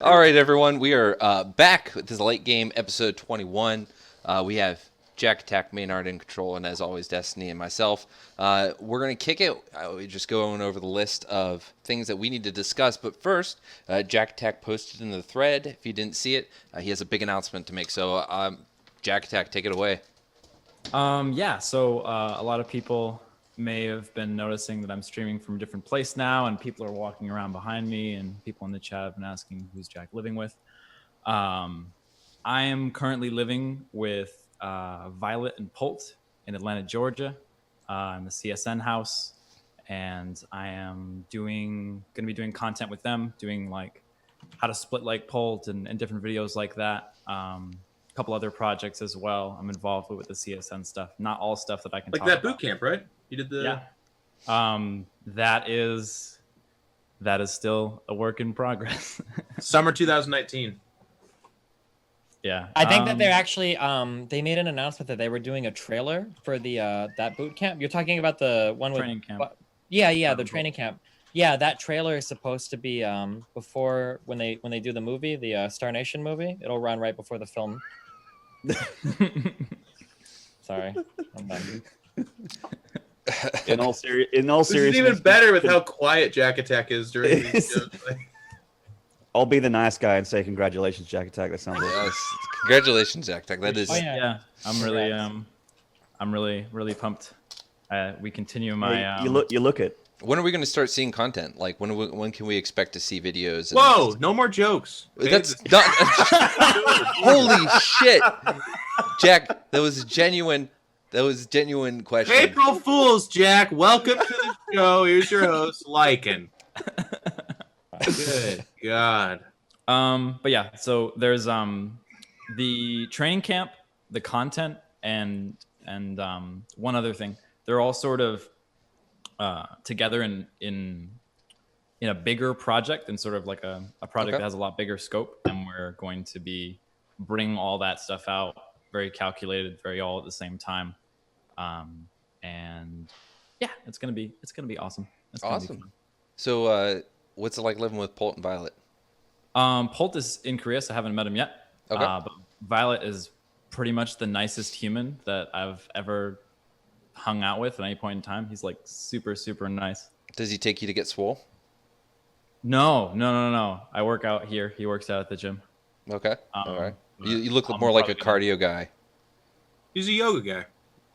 All right, everyone. We are back with this late game episode 21. We have JaKaTaK, Maynarde in control, and as always, Destiny and myself. We're going to kick it. We just going over the list of things that we need to discuss. But first, JaKaTaK posted in the thread. If you didn't see it, he has a big announcement to make. So, JaKaTaK, take it away. So a lot of people may have been noticing that I'm streaming from a different place now, and people are walking around behind me, and people in the chat have been asking who's Jack living with. I am currently living with Violet and Polt in Atlanta, Georgia, in the CSN house, and I am going to be doing content with them, doing like how to split like Polt and different videos like that. A couple other projects as well. I'm involved with the CSN stuff. Not all stuff that I can like talk that about. boot camp, right? You did the That is still a work in progress. summer 2019. Yeah, I think that they're actually they made an announcement that they were doing a trailer for the that boot camp. You're talking about the one with training camp. Yeah, the training camp. Yeah, that trailer is supposed to be before when they do the movie, the Star Nation movie. It'll run right before the film. Sorry, I'm done. In all This is seriousness, even better with how quiet JaKaTaK is during these shows. I'll be the nice guy and say congratulations, JaKaTaK. That sounds like Yes. Congratulations, JaKaTaK. That is. Oh, yeah. I'm really pumped. We continue my. you look it. When are we going to start seeing content? Like, when can we expect to see videos? And Whoa! No more jokes. That's not. Holy shit, Jack! That was a genuine question. April Fools, Jack. Welcome to the show. Here's your host, Lycan. Good God. But yeah, so there's the training camp, the content, and one other thing. They're all sort of together in a bigger project, and sort of like a project that has a lot bigger scope, and we're going to be bringing all that stuff out very calculated, very all at the same time. And yeah, it's gonna be awesome. It's gonna be Awesome. fun. So, what's it like living with Polt and Violet? Polt is in Korea, so I haven't met him yet. Okay. But Violet is pretty much the nicest human that I've ever hung out with at any point in time. He's like super, super nice. Does he take you to get swole? No. I work out here. He works out at the gym. Okay. All right. You look I'm more like a probably cardio guy. He's a yoga guy.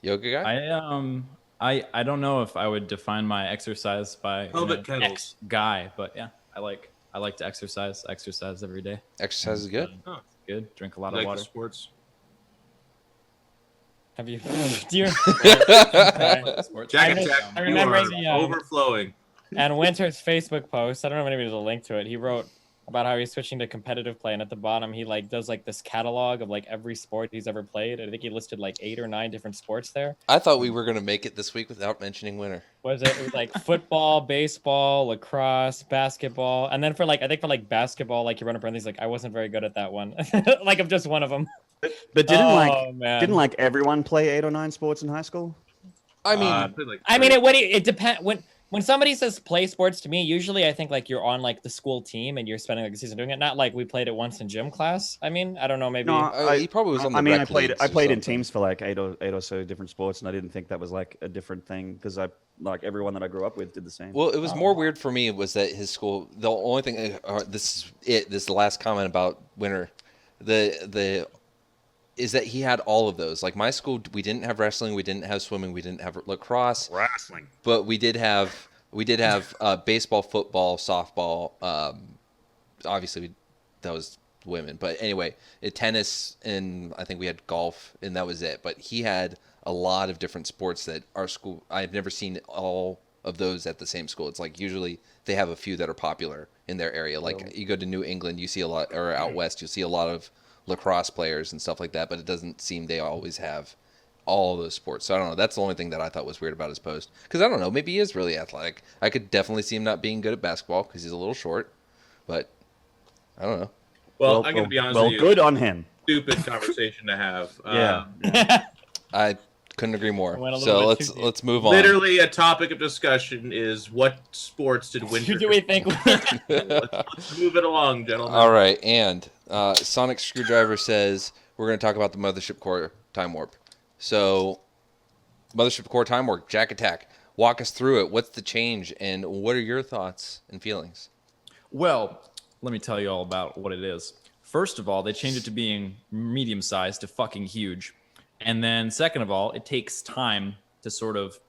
Yoga guy? I don't know if I would define my exercise by Pelvic kettles. X guy, but yeah, I like to exercise every day. Exercise is good. Oh, Good. Drink a lot like of the water. sports. Have you? Do you? Sports. I JaKaTaK, you remember are the, overflowing. And Winter's Facebook post, I don't know if anybody's a link to it. He wrote about how he's switching to competitive play, and at the bottom he like does like this catalog of like every sport he's ever played. I think he listed like 8 or 9 different sports there. I thought we were going to make it this week without mentioning winter. It was like football, baseball, lacrosse, basketball, and then for like I think for like basketball, like you run up and he's like I wasn't very good at that one. Like I'm just one of them. But Oh, man. didn't like everyone play 8 or 9 sports in high school? I mean, I mean, it depends. When somebody says play sports to me, usually I think like you're on like the school team and you're spending like a season doing it. Not like we played it once in gym class. I mean, I don't know, maybe. No, he probably was on the I mean, I rec played leagues or in something. teams for like eight or so different sports, and I didn't think that was like a different thing because I like everyone that I grew up with did the same. Well, it was more weird for me was that his school. The only thing. This is the last comment about winter. The is that he had all of those. Like my school, we didn't have wrestling, we didn't have swimming, we didn't have lacrosse, Wrestling. but we did have baseball, football, softball. Obviously, that was women, but anyway, tennis, and I think we had golf, and that was it. But he had a lot of different sports that our school. I've never seen all of those at the same school. It's like usually they have a few that are popular in their area. Like you go to New England, you see a lot, or out west, you see a lot of lacrosse players and stuff like that. But it doesn't seem they always have all those sports. So I don't know. That's the only thing that I thought was weird about his post. Because I don't know. Maybe he is really athletic. I could definitely see him not being good at basketball because he's a little short. But I don't know. Well, I'm going to be honest with you. Good on him. Stupid conversation to have. Yeah. I Couldn't agree more. Went a So little bit too deep. let's move on. Literally, a topic of discussion is what sports did Winter? Who do we think? Let's move it along, gentlemen. All right, and Sonic Screwdriver says we're going to talk about the Mothership Core Time Warp. So, Mothership Core Time Warp, JaKaTaK. Walk us through it. What's the change, and what are your thoughts and feelings? Well, let me tell you all about what it is. First of all, they changed it to being medium-sized to fucking huge. And then second of all, it takes time to sort of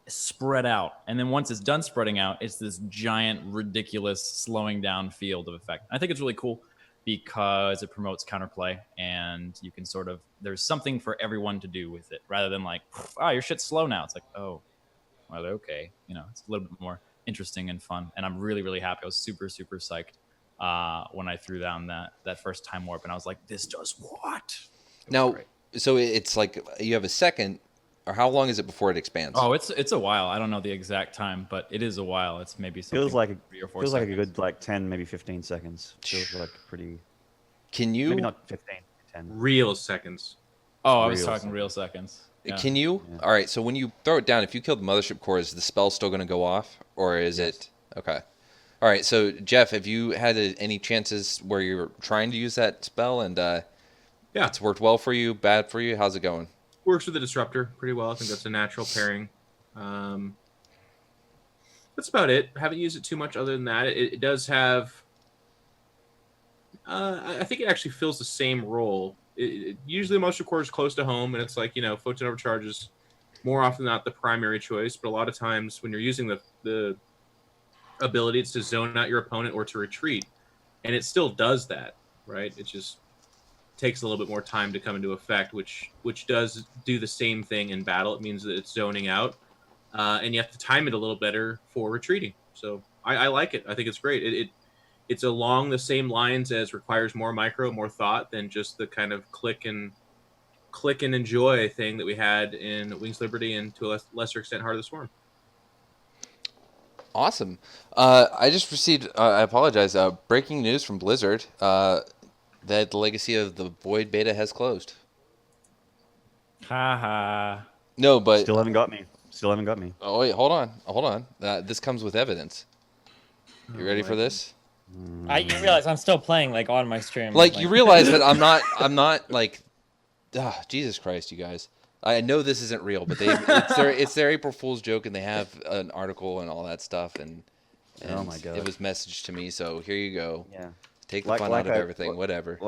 spread out. And then once it's done spreading out, it's this giant, ridiculous, slowing down field of effect. I think it's really cool because it promotes counterplay and you can sort of, there's something for everyone to do with it rather than like, oh, your shit's slow now. It's like, oh, well, okay. You know, it's a little bit more interesting and fun. And I'm really, really happy. I was super, super psyched when I threw down that first time warp and I was like, this does what? Now, so it's like you have a second, or how long is it before it expands? Oh, it's a while. I don't know the exact time, but it is a while. It's maybe something Feels like 3 or 4 feels seconds. like a good like 10, maybe 15 seconds. Feels like pretty. Can you? Maybe not 15, 10. Real seconds. Oh, I was real talking seconds. real seconds. Yeah. Can you? Yeah. All right. So when you throw it down, if you kill the Mothership Core, is the spell still going to go off, or is it okay? All right. So Jeff, have you had any chances where you're trying to use that spell and Yeah. it's worked well for you, bad for you? How's it going? Works with the Disruptor pretty well. I think that's a natural pairing. That's about it. Haven't used it too much other than that. It does have... I think it actually fills the same role. Usually most of core is close to home, and it's like, you know, Photon Overcharge is more often than not the primary choice, but a lot of times when you're using the ability, it's to zone out your opponent or to retreat, and it still does that, right? It just takes a little bit more time to come into effect, which does do the same thing in battle. It means that it's zoning out, and you have to time it a little better for retreating. So I like it. I think it's great. It's along the same lines as requires more micro, more thought than just the kind of click and enjoy thing that we had in Wings Liberty and to a lesser extent Heart of the Swarm. Awesome. I just received. I apologize. Breaking news from Blizzard. That the legacy of the Void beta has closed. Ha ha. No, but Still haven't got me. Still haven't got me. oh wait, hold on. This comes with evidence. You ready for this? You realize I'm still playing like on my stream. Like you realize that I'm not like, Jesus Christ, you guys. I know this isn't real, but it's their April Fool's joke, and they have an article and all that stuff, and Oh my God. it was messaged to me. So here you go. Yeah. Take the fun out of everything. Whatever.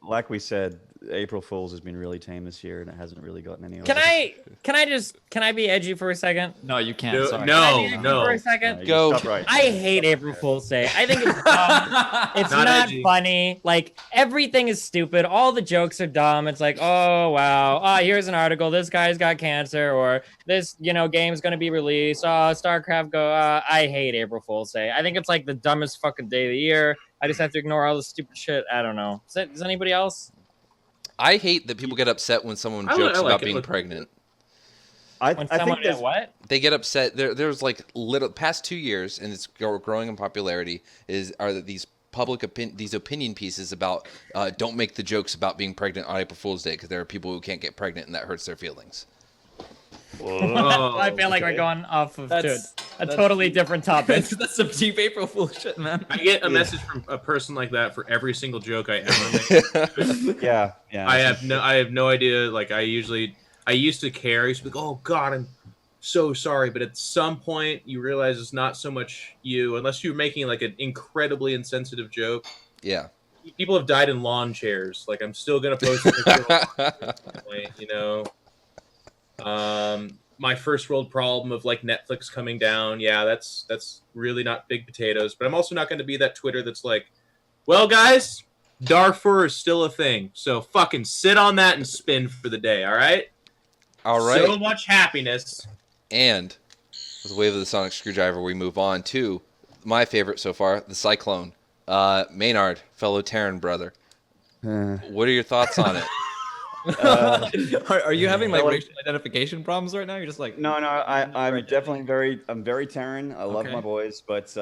Like we said, April Fool's has been really tame this year, and it hasn't really gotten any. Can I be edgy for a second? No, you can't. No, Sorry. no. Can I be edgy for a second? Go. I hate April Fool's Day. I think it's dumb. It's Not not edgy. funny. Like everything is stupid. All the jokes are dumb. It's like, oh wow, here's an article. This guy's got cancer, or this game's gonna be released. StarCraft go. I hate April Fool's Day. I think it's like the dumbest fucking day of the year. I just have to ignore all the stupid shit. I don't know. Does anybody else? I hate that people get upset when someone I jokes like about it. being Look- pregnant. When I someone think there's what? They get upset. There's like past 2 years, and it's growing in popularity. Are these these opinion pieces about don't make the jokes about being pregnant on April Fool's Day because there are people who can't get pregnant and that hurts their feelings. Oh, I feel like okay. we're going off of That's- a that's totally different topic. That's some deep April Fool shit, man. I get a message from a person like that for every single joke I ever make. yeah. I have no idea. Like I used to care. I used to be like, oh God, I'm so sorry. But at some point you realize it's not so much you, unless you're making like an incredibly insensitive joke. Yeah. People have died in lawn chairs. Like I'm still gonna post a picture at some point, my first world problem of like Netflix coming down. Yeah, that's really not big potatoes. But I'm also not going to be that Twitter that's like, well, guys, Darfur is still a thing. So fucking sit on that and spin for the day. All right. All right. So much happiness. And with the wave of the Sonic Screwdriver, we move on to my favorite so far, the Cyclone. Maynarde, fellow Terran brother. What are your thoughts on it? Are you having like Well, racial identification problems right now? You're just like No, I'm definitely I'm very Terran. I love Okay. my boys, but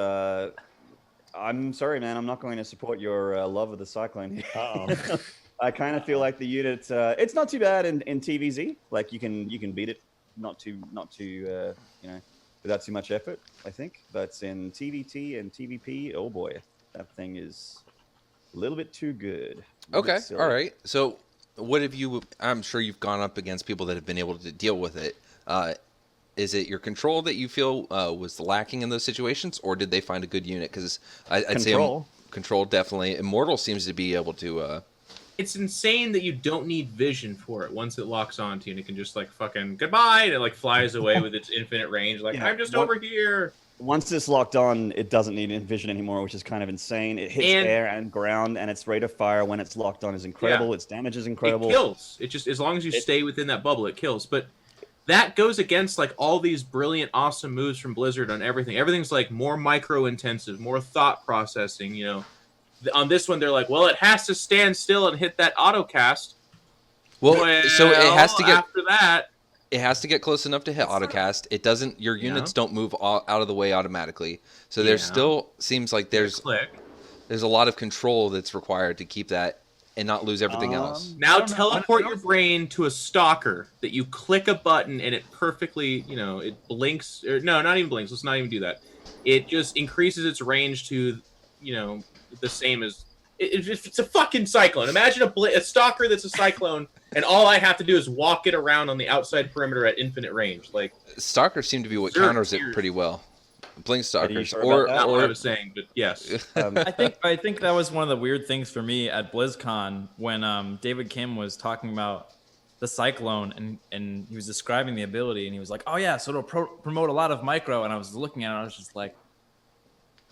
I'm sorry, man. I'm not going to support your love of the Cyclone here. Uh-oh. I kind of feel like the unit. It's not too bad in TVZ. Like you can beat it, not too without too much effort. I think, but in TVT and TVP, oh boy, that thing is a little bit too good. Okay, all right. So, what have you? I'm sure you've gone up against people that have been able to deal with it. Is it your control that you feel was lacking in those situations, or did they find a good unit? Because I'd say control definitely. Immortal seems to be able to. It's insane that you don't need vision for it. Once it locks onto you, and it can just like fucking goodbye, and it like flies away with its infinite range. Like I'm just over here. Once it's locked on, it doesn't need vision anymore, which is kind of insane. It hits air and ground, and its rate of fire when it's locked on is incredible. Its damage is incredible. It kills. It just as long as you stay within that bubble, it kills. But that goes against like all these brilliant, awesome moves from Blizzard on everything. Everything's like more micro intensive, more thought processing. You know, on this one they're like, well, it has to stand still and hit that auto cast. Well, so it has to get after that. It has to get close enough to hit autocast. It doesn't. Your units don't move out of the way automatically. So there still seems like there's a lot of control that's required to keep that and not lose everything else. Now teleport your brain to a stalker that you click a button and it perfectly, it blinks. Or no, not even blinks. Let's not even do that. It just increases its range to, the same as. It's a fucking Cyclone. Imagine a stalker that's a Cyclone, and all I have to do is walk it around on the outside perimeter at infinite range. Like stalkers seem to be what counters it pretty well. Blink stalkers, or not what I was saying, but yes. I think that was one of the weird things for me at BlizzCon when David Kim was talking about the Cyclone and he was describing the ability and he was like, "Oh yeah, so it'll promote a lot of micro." And I was looking at it, and I was just like,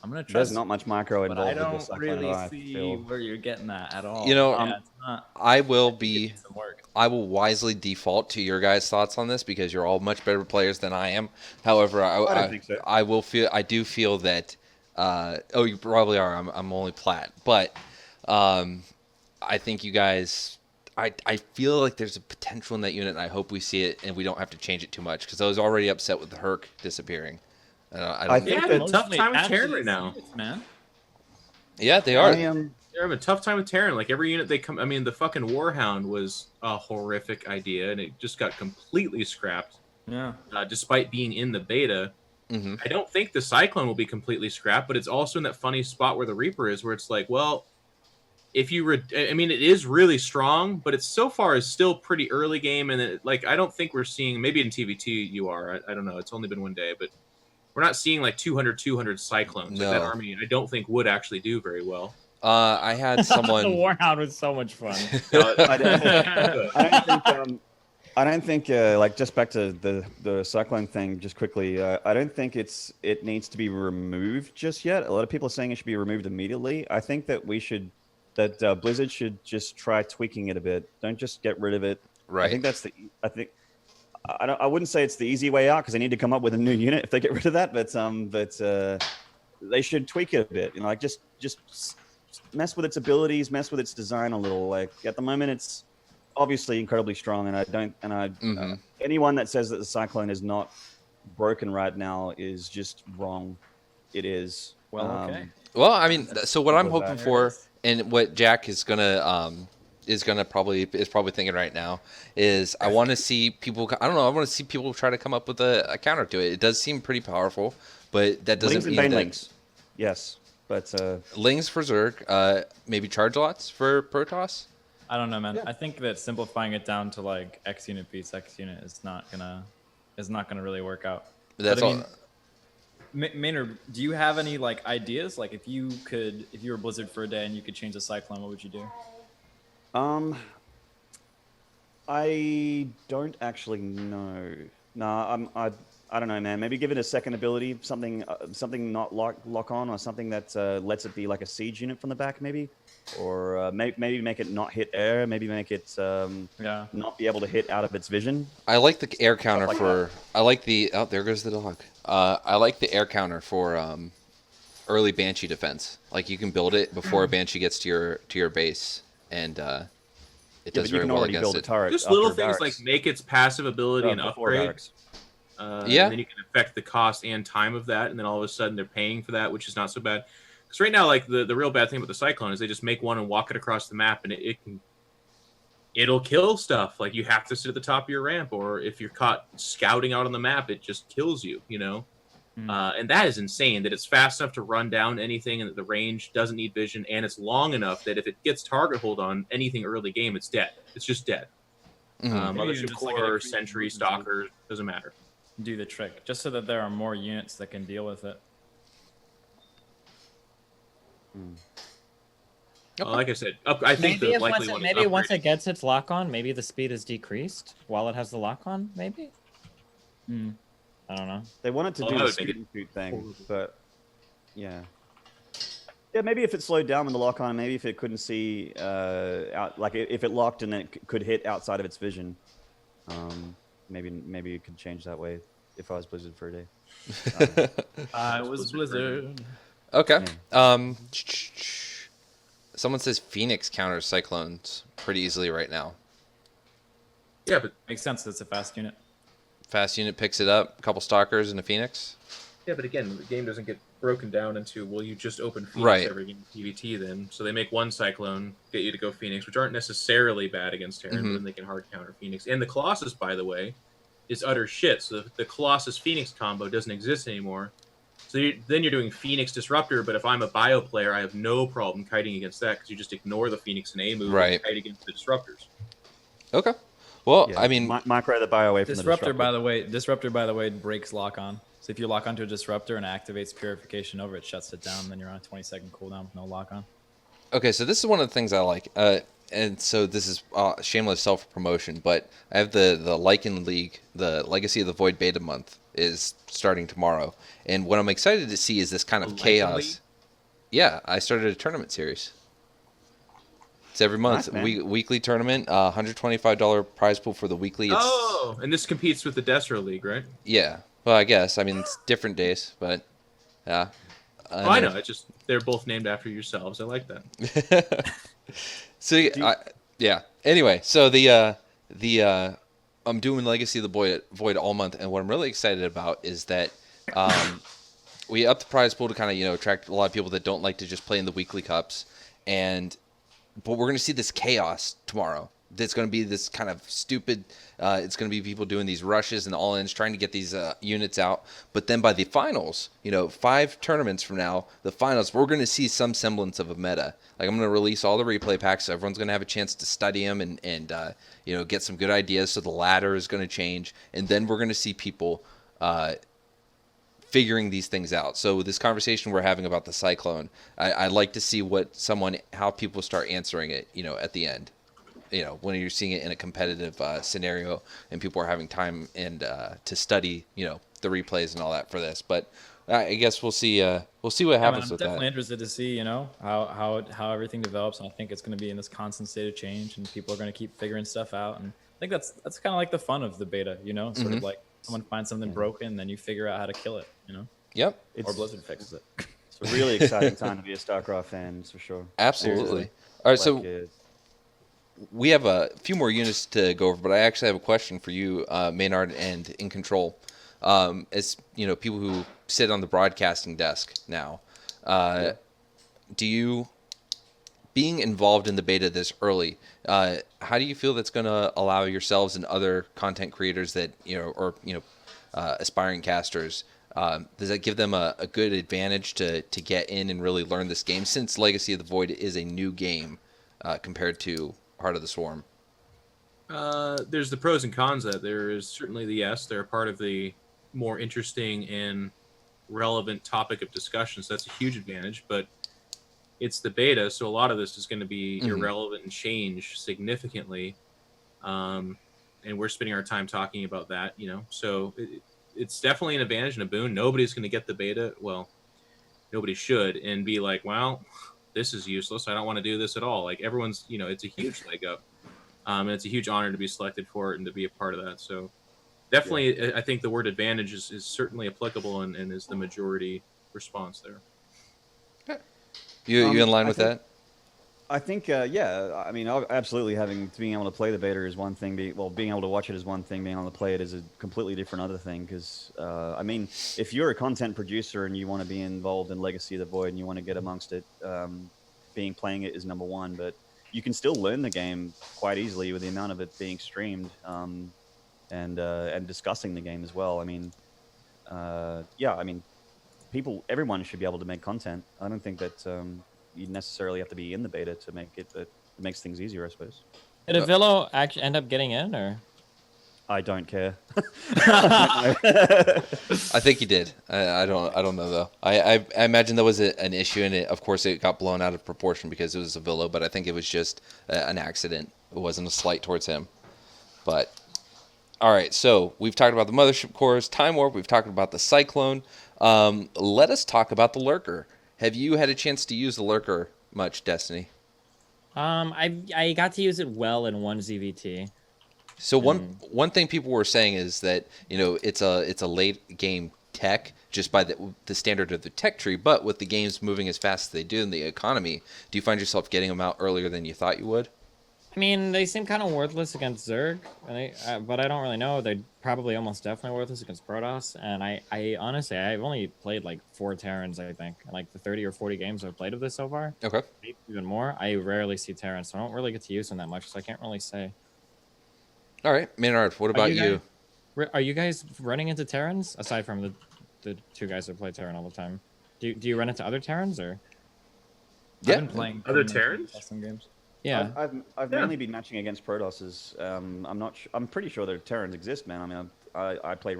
I'm gonna try. There's not much micro involved. I don't with this, really see where you're getting at all. I will wisely default to your guys' thoughts on this because you're all much better players than I am. However, I don't think so. I do feel that. You probably are. I'm only plat, but I think you guys. I feel like there's a potential in that unit, and I hope we see it, and we don't have to change it too much because I was already upset with the Herc disappearing. I think they're having a tough time with Terran right now, man. Yeah, they are. They're having a tough time with Terran. Like every unit they come, I mean, the fucking Warhound was a horrific idea, and it just got completely scrapped. Yeah. Despite being in the beta, I don't think the Cyclone will be completely scrapped, but it's also in that funny spot where the Reaper is, where it's like, well, if you it is really strong, but it's so far is still pretty early game, and I don't think we're seeing. Maybe in TVT you are. I don't know. It's only been one day, but. We're not seeing like 200 Cyclones. No. Like that army, I don't think would actually do very well. I had someone. The Warhound was so much fun. I don't think like just back to the Cyclone thing just quickly. I don't think it needs to be removed just yet. A lot of people are saying it should be removed immediately. I think that Blizzard should just try tweaking it a bit. Don't just get rid of it. Right. I wouldn't say it's the easy way out because they need to come up with a new unit if they get rid of that. But they should tweak it a bit. Like just mess with its abilities, mess with its design a little. Like at the moment, it's obviously incredibly strong, and anyone that says that the Cyclone is not broken right now is just wrong. It is. Well, okay. Well, I mean, so what I'm hoping for, and what Jack is probably thinking right now is I want to see people. I don't know. I want to see people try to come up with a counter to it. It does seem pretty powerful, but that doesn't mean that. Lings. Yes, but Lings for Zerg, maybe charge lots for Protoss. I don't know, man. Yeah. I think that simplifying it down to like X unit beats X unit is not gonna really work out. That's all. Maynard, do you have any like ideas? Like if you were Blizzard for a day and you could change the Cyclone, what would you do? I don't actually know. No, I don't know, man. Maybe give it a second ability, something not lock on, or something that lets it be like a siege unit from the back, maybe, or maybe make it not hit air. Maybe make it not be able to hit out of its vision. I like the air counter for. I like the. Oh, there goes the dog. I like the air counter for early Banshee defense. Like you can build it before a Banshee gets to your base, and it does very well against it. Just little things like make its passive ability an upgrade. And then you can affect the cost and time of that, and then all of a sudden they're paying for that, which is not so bad. Because right now, like the real bad thing about the Cyclone is they just make one and walk it across the map, and it can it'll kill stuff. Like you have to sit at the top of your ramp, or if you're caught scouting out on the map, it just kills you. And that is insane. That it's fast enough to run down anything, and that the range doesn't need vision, and it's long enough that if it gets target hold on anything early game, it's dead. It's just dead. Maybe even Mothership just like core, a Sentry, decrease in Stalker, doesn't matter. do the trick, just so that there are more units that can deal with it. Like I said, I think Maybe the if likely once one it, is maybe once upgraded. it gets its lock on, maybe the speed is decreased while it has the lock on. Maybe. I don't know. They wanted to Well, do that the would make shoot it and shoot thing, horrible. but yeah. Yeah, maybe if it slowed down with the lock on, maybe if it couldn't see out, like if it locked and it could hit outside of its vision, maybe it could change that way. If I was Blizzard for a day. I was Blizzard. Okay. Someone says Phoenix counters Cyclones pretty easily right now. Yeah, but Makes sense. It's a fast unit. Fast unit picks it up, a couple Stalkers and a Phoenix. again, the game doesn't get broken down into, well, you just open Phoenix Right. every game of PvT then. So they make one Cyclone, get you to go Phoenix, which aren't necessarily bad against Terran, but then they can hard counter Phoenix. And the Colossus, by the way, is utter shit. So the Colossus Phoenix combo doesn't exist anymore. So then you're doing Phoenix Disruptor, but if I'm a bio player, I have no problem kiting against that because you just ignore the Phoenix and A move Right. and kite against the Disruptors. Okay. Well, Yeah, I mean, micro the bio away from Disruptor, the Disruptor, by the way, breaks lock on. So if you lock onto a Disruptor and activates Purification over, it shuts it down. Then you're on a 20-second cooldown with no lock on. okay, so this is one of the things I like. And so this is shameless self-promotion, but I have the Lycan League, the Legacy of the Void beta month is starting tomorrow. And what I'm excited to see is this kind of The Lycan chaos. League? Yeah, I started a tournament series. It's every month, Nice, man. weekly tournament, $125 prize pool for the weekly. It's, Oh, and this competes with the Destro League, right? Yeah, well, I guess. I mean, it's different days, but yeah. Oh, I know. It's just they're both named after yourselves. I like that. So yeah. Anyway, so I'm doing Legacy of the Void all month, and what I'm really excited about is that we upped the prize pool to kind of attract a lot of people that don't like to just play in the weekly cups, but we're going to see this chaos tomorrow. That's going to be this kind of stupid. It's going to be people doing these rushes and all-ins, trying to get these units out. But then by the finals, 5 tournaments from now, the finals, we're going to see some semblance of a meta. Like I'm going to release all the replay packs, so everyone's going to have a chance to study them and get some good ideas. So the ladder is going to change, and then we're going to see people figuring these things out. So this conversation we're having about the Cyclone, I'd like to see how people start answering it. At the end. When you're seeing it in a competitive scenario and people are having time and to study, the replays and all that for this. But I guess we'll see what happens I'm with definitely that. interested to see, how everything develops, and I think it's going to be in this constant state of change, and people are going to keep figuring stuff out. And I think that's kind of like the fun of the beta, sort of like someone finds something broken, and then you figure out how to kill it, Yep, or Blizzard fixes it. It's a really exciting time to be a StarCraft fan, that's for sure. absolutely. Seriously. All right, so Like, we have a few more units to go over, but I actually have a question for you, Maynard and iNcontroL. As people who sit on the broadcasting desk now, do you, being involved in the beta this early, how do you feel that's going to allow yourselves and other content creators that aspiring casters? Does that give them a good advantage to get in and really learn this game, since Legacy of the Void is a new game compared to Heart of the Swarm? There's the pros and cons of that. There is certainly the yes. They're a part of the more interesting and relevant topic of discussion, so that's a huge advantage. But it's the beta, so a lot of this is going to be irrelevant and change significantly. And we're spending our time talking about that, So it's definitely an advantage and a boon. Nobody's going to get the beta. Well, nobody should, and be like, well, this is useless. I don't want to do this at all. Like everyone's, it's a huge leg up. And it's a huge honor to be selected for it and to be a part of that. So definitely, I think the word advantage is certainly applicable and is the majority response there. You in line with that? I think, yeah. I mean, absolutely. Being able to play the beta is one thing. Being able to watch it is one thing. Being able to play it is a completely different other thing. Because, I mean, if you're a content producer and you want to be involved in Legacy of the Void and you want to get amongst it, playing it is number one. But you can still learn the game quite easily with the amount of it being streamed, and discussing the game as well. I mean, yeah, I mean, everyone should be able to make content. I don't think that you necessarily have to be in the beta to make it, but it makes things easier, I suppose. Did Avillo actually end up getting in, or? I don't care. I think he did. I don't know though. I imagine there was an issue in it. Of course, it got blown out of proportion because it was a Villo, but I think it was just an accident. It wasn't a slight towards him. But all right, so we've talked about the Mothership cores, Time Warp. We've talked about the Cyclone. Let us talk about the Lurker. Have you had a chance to use the Lurker much, Destiny? I got to use it well in one ZVT. So one thing people were saying is that, you know, it's a late game tech just by the standard of the tech tree, but with the games moving as fast as they do in the economy, do you find yourself getting them out earlier than you thought you would? I mean, they seem kind of worthless against Zerg, but I don't really know. They're probably almost definitely worthless against Protoss, and I honestly, I've only played like 4 Terrans, I think, like the 30 or 40 games I've played of this so far. Okay. Maybe even more. I rarely see Terrans, so I don't really get to use them that much, so I can't really say. All right, Maynarde, what about you? Are you guys running into Terrans aside from the 2 guys that play Terran all the time? Do you run into other Terrans or? Yeah. I've been playing Other Terrans? custom games. Yeah. I've mainly been matching against Protosses. I'm pretty sure that Terrans exist, man. I mean, I play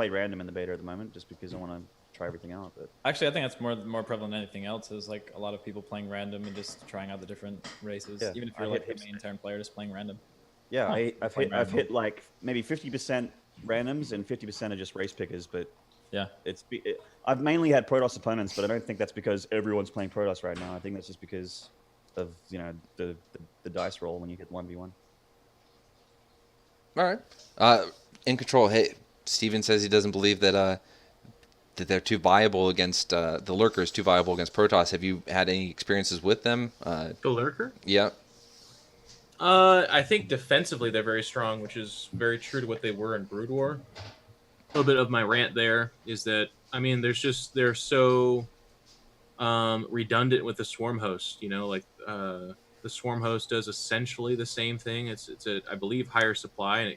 random in the beta at the moment just because I want to try everything out. But Actually, I think that's more prevalent than anything else. Is like a lot of people playing random and just trying out the different races. Yeah, Even if you're like a main Terran player, just playing random. yeah, Huh. I've hit like maybe 50% randoms and 50% are just race pickers. But Yeah. I've mainly had Protoss opponents, but I don't think that's because everyone's playing Protoss right now. I think that's just because of, you know, the dice roll when you hit 1v1. All right. iNcontroL, hey, Steven says he doesn't believe that they're too viable against the Lurker is too viable against Protoss. Have you had any experiences with them? The Lurker? Yeah. I think defensively they're very strong, which is very true to what they were in Brood War. A little bit of my rant there is that, I mean, they're so redundant with the Swarm Host. You know, like the Swarm Host does essentially the same thing. It's I believe higher supply,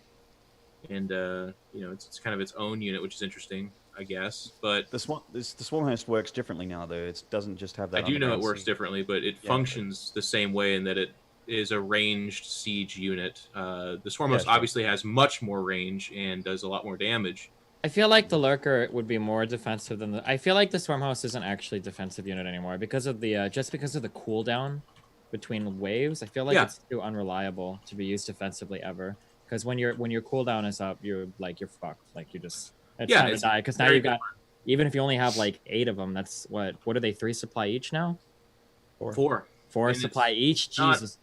and you know, it's kind of its own unit, which is interesting, I guess. But The Swarm Host works differently now, though. It doesn't just have that. I do know it underground works siege. differently, but it functions the same way in that it is a ranged siege unit. The Swarm Host sure. obviously has much more range and does a lot more damage. I feel like the Lurker would be more defensive than I feel like the Swarm Host isn't actually a defensive unit anymore because of the just because of the cooldown between waves. I feel like it's too unreliable to be used defensively ever. Because when your cooldown is up, you're fucked. Like it's time to die. Because now you got even if you only have like 8 of them, that's what are they 3 supply each now? 4 4 supply each. not- Jesus.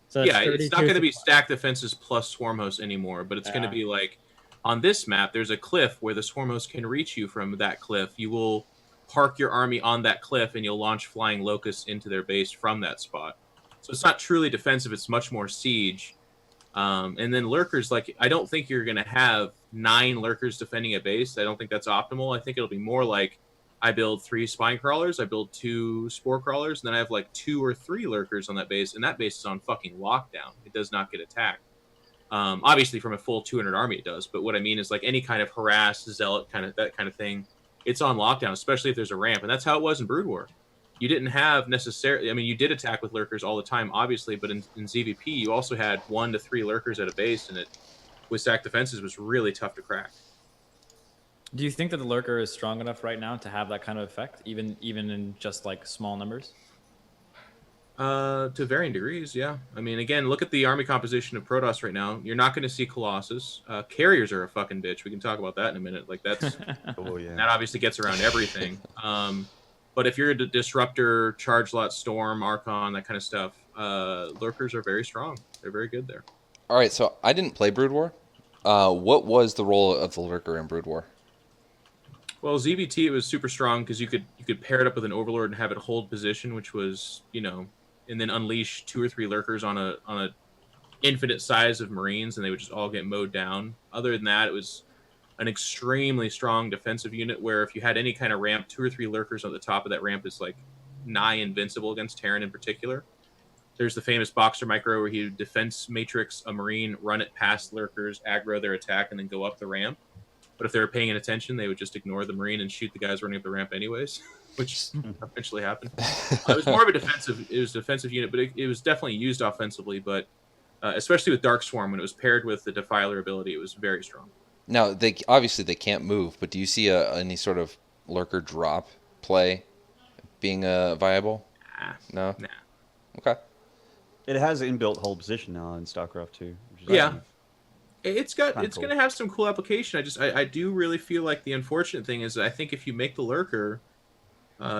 So Yeah, it's not 32 going to be stacked defenses plus Swarm Host anymore, but it's going to be like on this map, there's a cliff where the Swarm Host can reach you from that cliff. You will park your army on that cliff and you'll launch flying locusts into their base from that spot. So it's not truly defensive, it's much more siege. And then Lurkers, like, I don't think you're going to have 9 Lurkers defending a base. I don't think that's optimal. I think it'll be more like I build 3 Spine Crawlers, I build 2 Spore Crawlers, and then I have like 2 or 3 Lurkers on that base, and that base is on fucking lockdown. It does not get attacked. Obviously, from a full 200 army, it does. But what I mean is, like, any kind of harass, zealot, that kind of thing, it's on lockdown, especially if there's a ramp. And that's how it was in Brood War. You didn't have necessarily... I mean, you did attack with Lurkers all the time, obviously, but in ZVP, you also had 1 to 3 Lurkers at a base, and it, with stacked defenses, was really tough to crack. Do you think that the Lurker is strong enough right now to have that kind of effect, even in just like small numbers? To varying degrees, yeah. I mean, again, look at the army composition of Protoss right now. You're not going to see Colossus. Carriers are a fucking bitch. We can talk about that in a minute. Like, that's... Oh yeah. That obviously gets around everything. But if you're a Disruptor, Charge Lot, Storm, Archon, that kind of stuff, Lurkers are very strong. They're very good there. All right, so I didn't play Brood War. What was the role of the Lurker in Brood War? Well, ZVT, it was super strong because you could pair it up with an Overlord and have it hold position, which was, you know, and then unleash 2 or 3 Lurkers on a infinite size of Marines, and they would just all get mowed down. Other than that, it was an extremely strong defensive unit where if you had any kind of ramp, 2 or 3 Lurkers on the top of that ramp is like nigh invincible against Terran in particular. There's the famous Boxer micro where he would defense matrix a Marine, run it past Lurkers, aggro their attack, and then go up the ramp. But if they were paying attention, they would just ignore the Marine and shoot the guys running up the ramp anyways, which eventually happened. It was more of a defensive. It was a defensive unit, but it was definitely used offensively. But especially with Dark Swarm, when it was paired with the Defiler ability, it was very strong. Now, they obviously they can't move, but do you see any sort of Lurker drop play being viable? No. Nah. Okay. It has inbuilt hold position now in StarCraft 2. Which is Yeah. awesome. It's Kinda going cool. to have some cool application. I do really feel like the unfortunate thing is I think if you make the Lurker,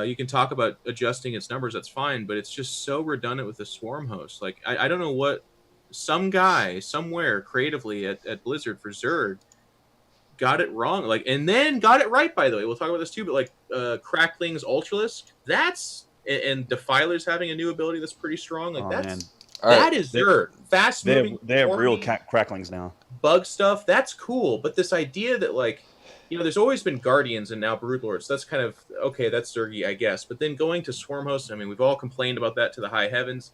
you can talk about adjusting its numbers. That's fine, but it's just so redundant with the Swarm host. Like I don't know what some guy somewhere creatively at Blizzard for Zerg got it wrong. Like and then got it right. By the way, we'll talk about this too. But like Cracklings, Ultralisk, and Defiler's having a new ability that's pretty strong. Like Oh, that's man. All right. that is Zerg. Fast moving. They're real swarmy, cracklings now. bug stuff, that's cool. But this idea that like, there's always been Guardians and now Broodlords. That's kind of okay. That's Zergy, I guess. But then going to Swarm Host, I mean, we've all complained about that to the high heavens.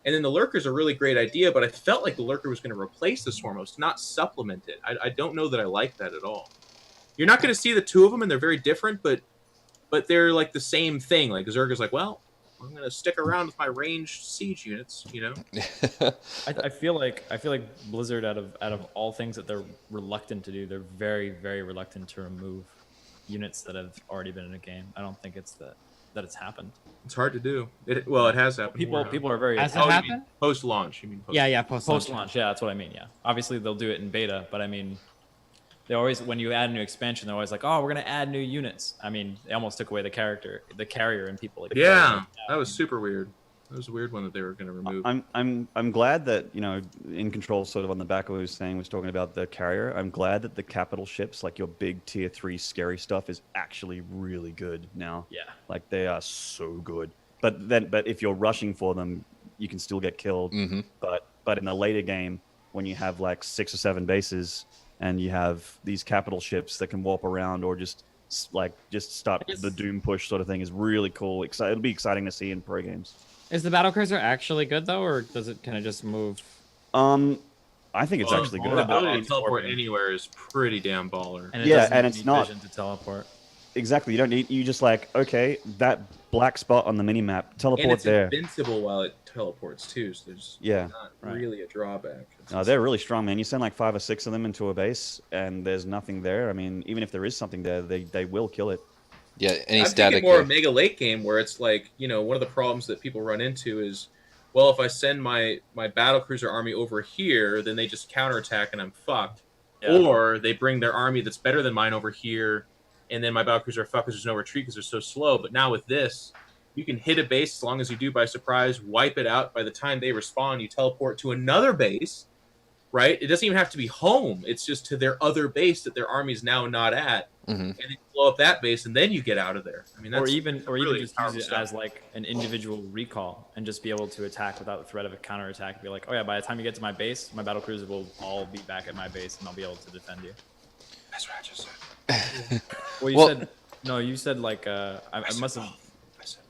And then the Lurker's a really great idea, but I felt like the Lurker was going to replace the Swarm Host, not supplement it. I don't know that I like that at all. You're not going to see the two of them, and they're very different, but they're like the same thing. Like Zerg is like, well, I'm going to stick around with my ranged siege units, I feel like Blizzard, out of all things that they're reluctant to do, they're very, very reluctant to remove units that have already been in a game. I don't think it's that it's happened. It's hard to do. It has happened. People are very Has it Oh, you happened? mean post-launch. You mean post-launch. Yeah, post post-launch. Yeah, that's what I mean. Yeah, obviously they'll do it in beta, but I mean, they always, when you add a new expansion, they're always like, oh, we're gonna add new units. I mean, they almost took away the carrier, and people like. Yeah, that was super weird. That was a weird one that they were going to remove. I'm glad that iNcontroL sort of on the back of what he was saying was talking about the carrier. I'm glad that the capital ships, like your big tier 3 scary stuff, is actually really good now. Yeah. Like they are so good. But if you're rushing for them, you can still get killed. Mm-hmm. But in the later game, when you have like 6 or 7 bases and you have these capital ships that can warp around or just start the Doom push sort of thing, is really cool. It'll be exciting to see in pro games. Is the battlecruiser actually good though, or does it kind of just move? I think it's actually The good. ability to teleport anywhere is pretty damn baller. And Yeah, doesn't and need it's not- vision to teleport. Exactly. You don't need. You just like, okay, that black spot on the mini map, teleport And it's there. invincible while it teleports too, so there's Yeah. not Right. really a drawback. No, they're really strong, man. You send like 5 or 6 of them into a base, and there's nothing there. I mean, even if there is something there, they will kill it. Yeah, any I'm static. thinking more a mega late game where it's like, one of the problems that people run into is, well, if I send my battlecruiser army over here, then they just counterattack and I'm fucked. Yeah. Or they bring their army that's better than mine over here, and then my battlecruiser are fucked because there's no retreat because they're so slow. But now with this, you can hit a base as long as you do by surprise, wipe it out. By the time they respawn, you teleport to another base, right? It doesn't even have to be home. It's just to their other base that their army's now not at. Mhm. And then you blow up that base, and then you get out of there. I mean, that's Or even really just powerful use it stuff. as like an individual recall and just be able to attack without the threat of a counterattack. Be like, oh yeah, by the time you get to my base, my battlecruiser will all be back at my base and I'll be able to defend you. That's what I just said. Well, you said like I must have. I said,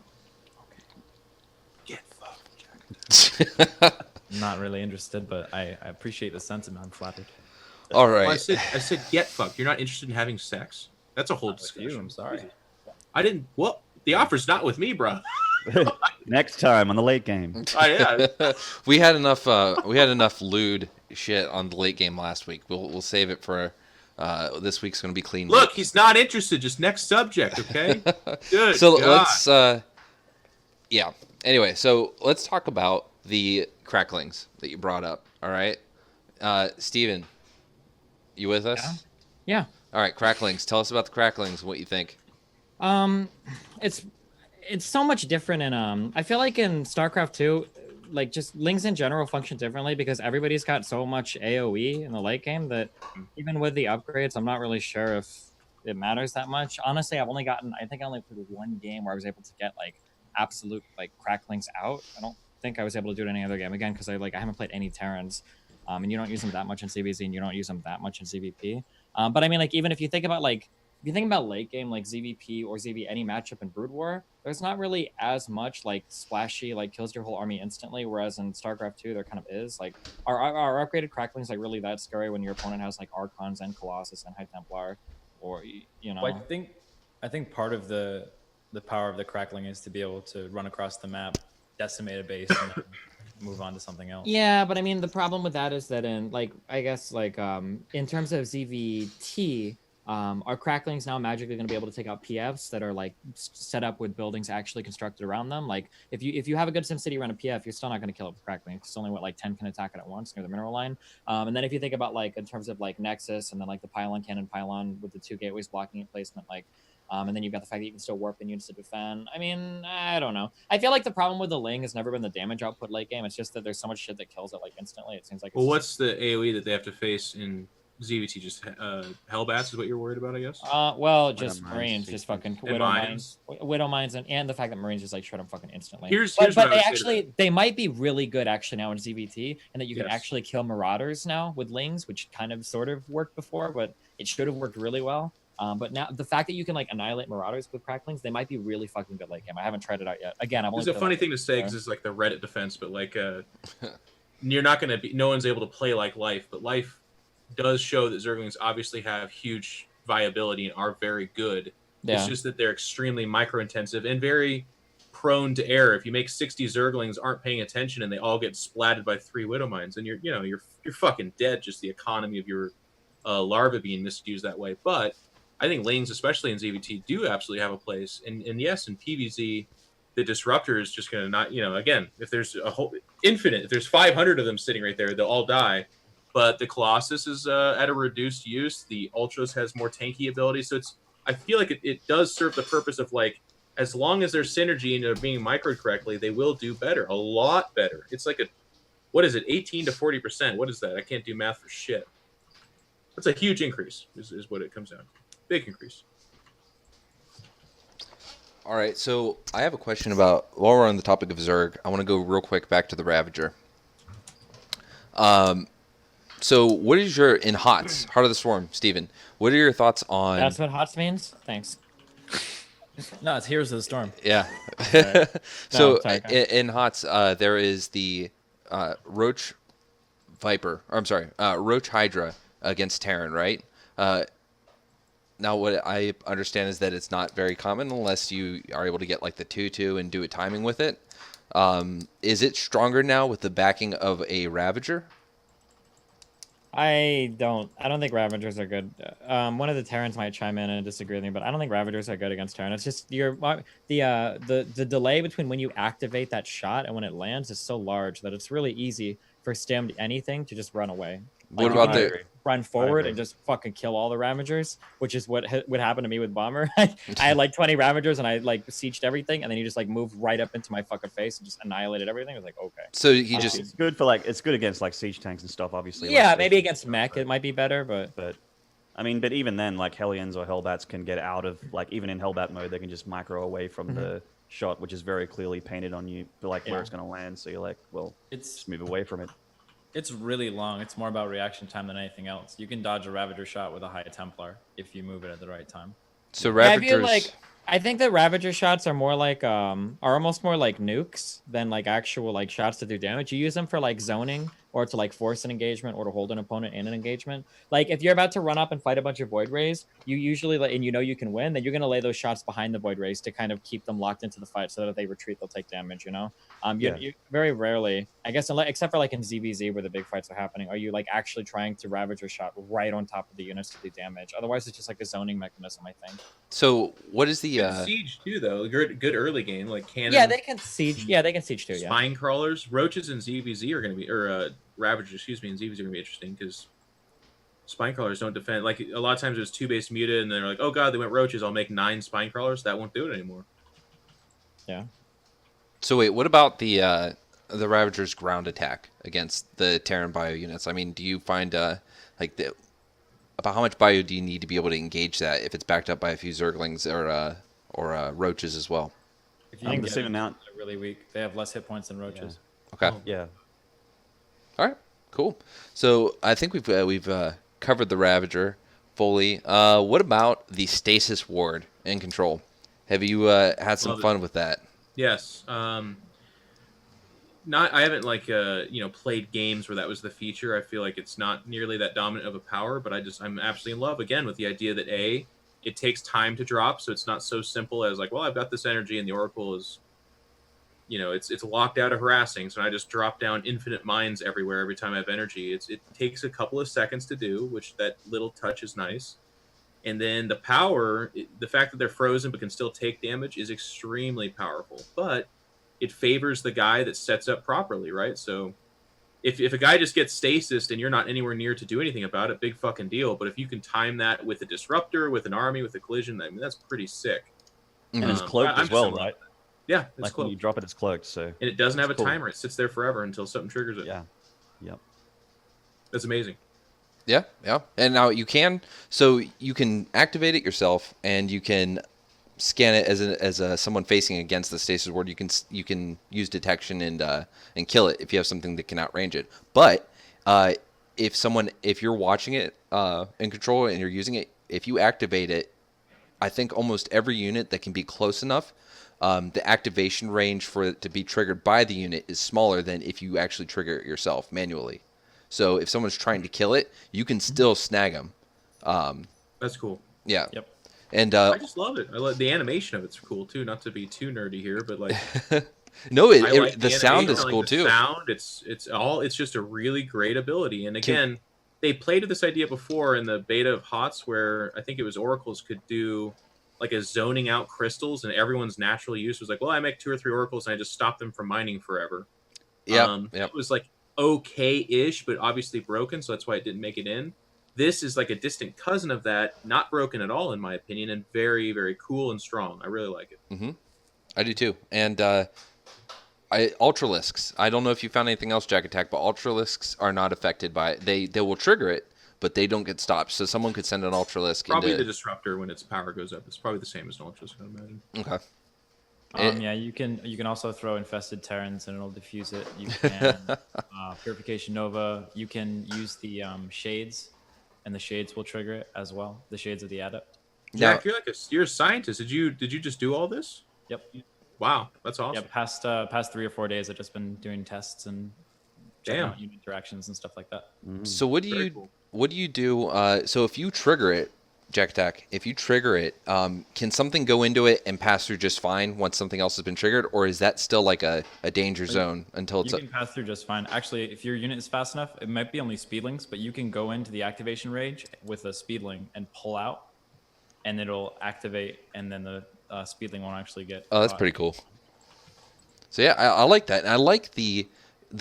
okay. Get fucked, Jack. Not really interested, but I appreciate the sentiment. I'm flattered. All Well, I right. said get fucked. You're not interested in having sex? That's a whole Not with discussion. you, I'm sorry. I didn't. Well, the offer's not with me, bro. Next time on the late game. Yeah. We had enough. We had enough lewd shit on the late game last week. We'll save it for this week's going to be clean. Look, he's not interested. Just next subject, okay? Good. So God. let's. Yeah. Anyway, so let's talk about the cracklings that you brought up. All right, Steven, you with us? Yeah. All right, cracklings. Tell us about the cracklings and what you think. It's so much different in I feel like in StarCraft 2, like just lings in general function differently because everybody's got so much AoE in the late game that even with the upgrades, I'm not really sure if it matters that much. Honestly, I think I only played one game where I was able to get like absolute like cracklings out. I don't think I was able to do it in any other game again because I haven't played any Terrans. And you don't use them that much in CBZ and you don't use them that much in CVP. But I mean, like, even if you think about like if you think about late game like ZVP or ZV any matchup in Brood War, there's not really as much like splashy like kills your whole army instantly. Whereas in StarCraft 2, there kind of is. Like our upgraded Cracklings like really that scary when your opponent has like Archons and Colossus and High Templar, or you know. Well, I think part of the power of the Crackling is to be able to run across the map, decimate a base, and then move on to something else. Yeah, but I mean the problem with that is that in like I guess like in terms of ZVT, our Cracklings now magically going to be able to take out PFs that are like set up with buildings actually constructed around them. Like if you have a good SimCity around a PF, you're still not going to kill it with Crackling. It's only what like 10 can attack it at once near the mineral line. And then if you think about like in terms of like Nexus and then like the pylon cannon pylon with the 2 gateways blocking it placement, like and then you've got the fact that you can still warp in units to defend. I mean, I don't know. I feel like the problem with the Ling has never been the damage output late game. It's just that there's so much shit that kills it like instantly. It seems like. Well, what's the AOE that they have to face in ZVT? Just Hellbats is what you're worried about, I guess. Well, just Mines, Marines, just fucking and mines. Widow Mines, and the fact that Marines just like shred them fucking instantly. Here's but what I they would say to actually they might be really good actually now in ZVT, and that you can Yes. actually kill Marauders now with Lings, which kind of sort of worked before, but it should have worked really well. But now the fact that you can like annihilate Marauders with Cracklings, they might be really fucking good late game. I haven't tried it out yet. Again, I'm only. It's a funny thing to say because it's like the Reddit defense, but like you're not going to be. No one's able to play like Life, but Life does show that Zerglings obviously have huge viability and are very good. Yeah. It's just that they're extremely micro intensive and very prone to error. If you make 60 Zerglings aren't paying attention and they all get splatted by 3 Widow Mines, and you're fucking dead. Just the economy of your larva being misused that way, but. I think Lings, especially in ZVT, do absolutely have a place. And yes, in PvZ, the Disruptor is just going to not, again, if there's a whole infinite, if there's 500 of them sitting right there, they'll all die. But the Colossus is at a reduced use. The Ultras has more tanky ability. So I feel like it does serve the purpose of like, as long as there's synergy and they're being microed correctly, they will do better, a lot better. It's like 18 to 40%. What is that? I can't do math for shit. That's a huge increase is what it comes down to. Big increase. All right, so I have a question about, while we're on the topic of Zerg, I want to go real quick back to the Ravager. So what is your, in HOTS, Heart of the Swarm, Steven, what are your thoughts on... That's what HOTS means? Thanks. No, it's Heroes of the Storm. Yeah. Right. So No, sorry, in HOTS, there is the Roach Viper, or I'm sorry, Roach Hydra against Terran, right? Now, what I understand is that it's not very common unless you are able to get like the 2/2 and do a timing with it. Is it stronger now with the backing of a Ravager? I don't think Ravagers are good. One of the Terrans might chime in and disagree with me, but I don't think Ravagers are good against Terran. It's just the delay between when you activate that shot and when it lands is so large that it's really easy for stemmed anything to just run away. What Like, about you the... can run forward and just fucking kill all the Ravagers, which is what would happen to me with Bomber. I had like 20 Ravagers and I like sieged everything, and then he just like moved right up into my fucking face and just annihilated everything. I was like, okay. So he just... It's good for it's good against like siege tanks and stuff, obviously. Yeah, like, maybe against mech it might be better, but I mean, but even then, like Hellions or Hellbats can get out of even in Hellbat mode, they can just micro away from the shot, which is very clearly painted on you, for where it's going to land. So you're like, well, just move away from it. It's really long. It's more about reaction time than anything else. You can dodge a Ravager shot with a High Templar if you move it at the right time. So Ravagers... I think that Ravager shots are more like are almost more like nukes than like actual like shots to do damage. You use them for like zoning or to like force an engagement or to hold an opponent in an engagement. Like if you're about to run up and fight a bunch of Void Rays, you usually and you can win, then you're gonna lay those shots behind the Void Rays to kind of keep them locked into the fight so that if they retreat, they'll take damage. You very rarely, I guess, except for like in ZVZ where the big fights are happening, are you like actually trying to Ravager shot right on top of the units to do damage. Otherwise, it's just like a zoning mechanism, I think. So what is the... Siege too, though. Good early game, like cannon. Yeah, they can siege. Yeah, they can siege too. Yeah. Spine crawlers, roaches, and ZVZ are going to be, or Ravagers, excuse me, and ZVZ are going to be interesting because spine crawlers don't defend. Like a lot of times, there's 2-base muted, and they're like, "Oh god, they went roaches. I'll make 9 spine crawlers." That won't do it anymore. Yeah. So wait, what about the Ravager's ground attack against the Terran bio units? I mean, do you find about how much bio do you need to be able to engage that if it's backed up by a few Zerglings or roaches as well? If you can the get same them, amount. they're really weak. They have less hit points than roaches. Okay. Yeah. All right. Cool. So I think we've covered the Ravager. fully. What about the Stasis Ward in Control? Have you had some Love it. fun with that? Yes. Not. I haven't played games where that was the feature. I feel like it's not nearly that dominant of a power, but I'm absolutely in love again with the idea that it takes time to drop, so it's not so simple as like, well, I've got this energy and the Oracle is, it's locked out of harassing, so I just drop down infinite mines everywhere every time I have energy. It takes a couple of seconds to do, which that little touch is nice. And then the power, the fact that they're frozen but can still take damage is extremely powerful. But it favors the guy that sets up properly, right? So if a guy just gets stasis and you're not anywhere near to do anything about it, big fucking deal. But if you can time that with a disruptor, with an army, with a collision, I mean, that's pretty sick. And it's cloaked as well, right? Yeah, it's like cloaked. when you drop it, it's cloaked. So and it doesn't have a cool. timer. It sits there forever until something triggers it. Yeah. Yep. That's amazing. Yeah. And now you can activate it yourself, and you can scan it as someone facing against the Stasis Ward. You can use detection and kill it if you have something that can outrange it. But if you're watching it in Control and you're using it, if you activate it, I think almost every unit that can be close enough, the activation range for it to be triggered by the unit is smaller than if you actually trigger it yourself manually. So if someone's trying to kill it, you can still snag them. That's cool. Yeah. Yep. And I just love it. I love the animation of it's cool too. Not to be too nerdy here, but like no, I like the sound is I like cool the too. Sound, it's just a really great ability. And again, they played with this idea before in the beta of HOTS, where I think it was Oracles could do like a zoning out crystals, and everyone's natural use was like, well, I make 2 or 3 Oracles and I just stop them from mining forever. Yeah. It was like okay-ish, but obviously broken, so that's why it didn't make it in. This is like a distant cousin of that, not broken at all in my opinion, and very, very cool and strong. I really like it. Mm-hmm. I do too. And Ultralisks. I don't know if you found anything else, JaKaTaK, but Ultralisks are not affected by it. They will trigger it, but they don't get stopped. So someone could send an Ultralisk Probably the Disruptor when its power goes up. It's probably the same as an Ultralisk, I imagine. Okay. Yeah, you can also throw Infested Terrans and it'll diffuse it. You can Purification Nova. You can use the Shades, and the Shades will trigger it as well. The Shades of the Adept. Jack, you're a scientist. Did you just do all this? Yep. Wow, that's awesome. Yeah, past 3 or 4 days, I've just been doing tests and checking Damn. out unit interactions and stuff like that. So what do Very you cool. what do you do? So if you trigger it, JaKaTaK, if you trigger it, can something go into it and pass through just fine once something else has been triggered, or is that still like a danger zone until it's You can pass through just fine. Actually, if your unit is fast enough, it might be only speedlings, but you can go into the activation range with a speedling and pull out, and it'll activate, and then the speedling won't actually get. Oh, that's pretty cool. So yeah, I like that. And I like the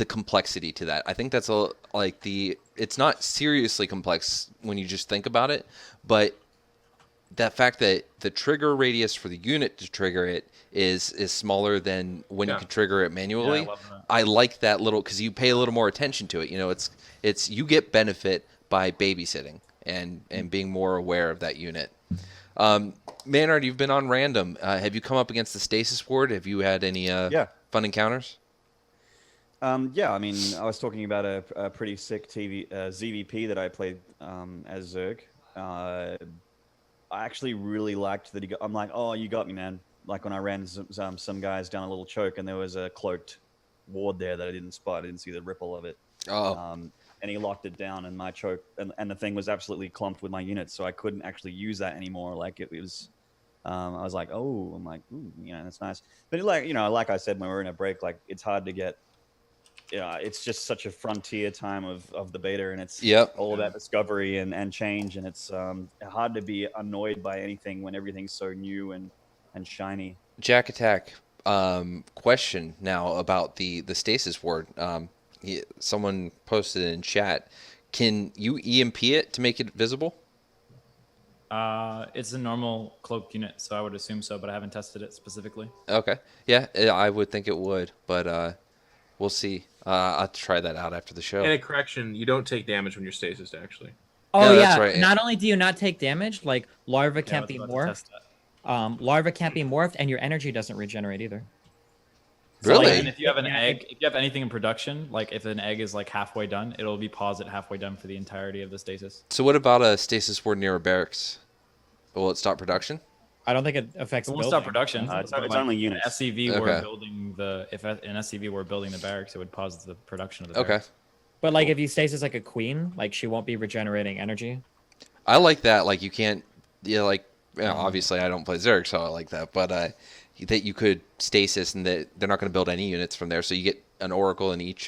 complexity to that. I think that's it's not seriously complex when you just think about it, but that fact that the trigger radius for the unit to trigger it is smaller than when you can trigger it manually. Yeah, I love that. I like that little, because you pay a little more attention to it. You know, it's you get benefit by babysitting and being more aware of that unit. Maynarde, you've been on random. Have you come up against the Stasis Ward? Have you had any fun encounters? Yeah, I mean, I was talking about a pretty sick ZVP that I played as Zerg. I actually really liked that I'm like, oh, you got me, man. Like when I ran some guys down a little choke, and there was a cloaked ward there that I didn't spot. I didn't see the ripple of it. Oh. And he locked it down, and my choke, and the thing was absolutely clumped with my units, so I couldn't actually use that anymore. Like it was, I was like, oh, I'm like, ooh, that's nice. But like I said when we were in a break, like it's hard to get. Yeah, it's just such a frontier time of the beta, and it's all about discovery and change, and it's hard to be annoyed by anything when everything's so new and shiny. JaKaTaK, question now about the Stasis Ward. Someone posted in chat. Can you EMP it to make it visible? It's a normal cloaked unit, so I would assume so, but I haven't tested it specifically. Okay. Yeah, I would think it would, but we'll see. I'll try that out after the show. And a correction, you don't take damage when you're stasis, actually. Oh Yeah, yeah, that's right. not only do you not take damage, like larva can't be I was about to morphed. test that. Larva can't be morphed, and your energy doesn't regenerate either. So, like, Really? and if you have an egg, if you have anything in production, like if an egg is like halfway done, it'll be paused at halfway done for the entirety of the stasis. So what about a stasis ward near a barracks? Will it stop production? I don't think it affects It won't building. stop production. It's But, only if units. SCV Okay. were building the if an SCV were building the barracks, it would pause the production of the Okay. barracks. But like if you stasis like a queen, like she won't be regenerating energy. I like that. Like you can't, like Mm-hmm. obviously I don't play Zerg, so I like that. But that you could stasis and that they're not going to build any units from there, so you get an oracle in each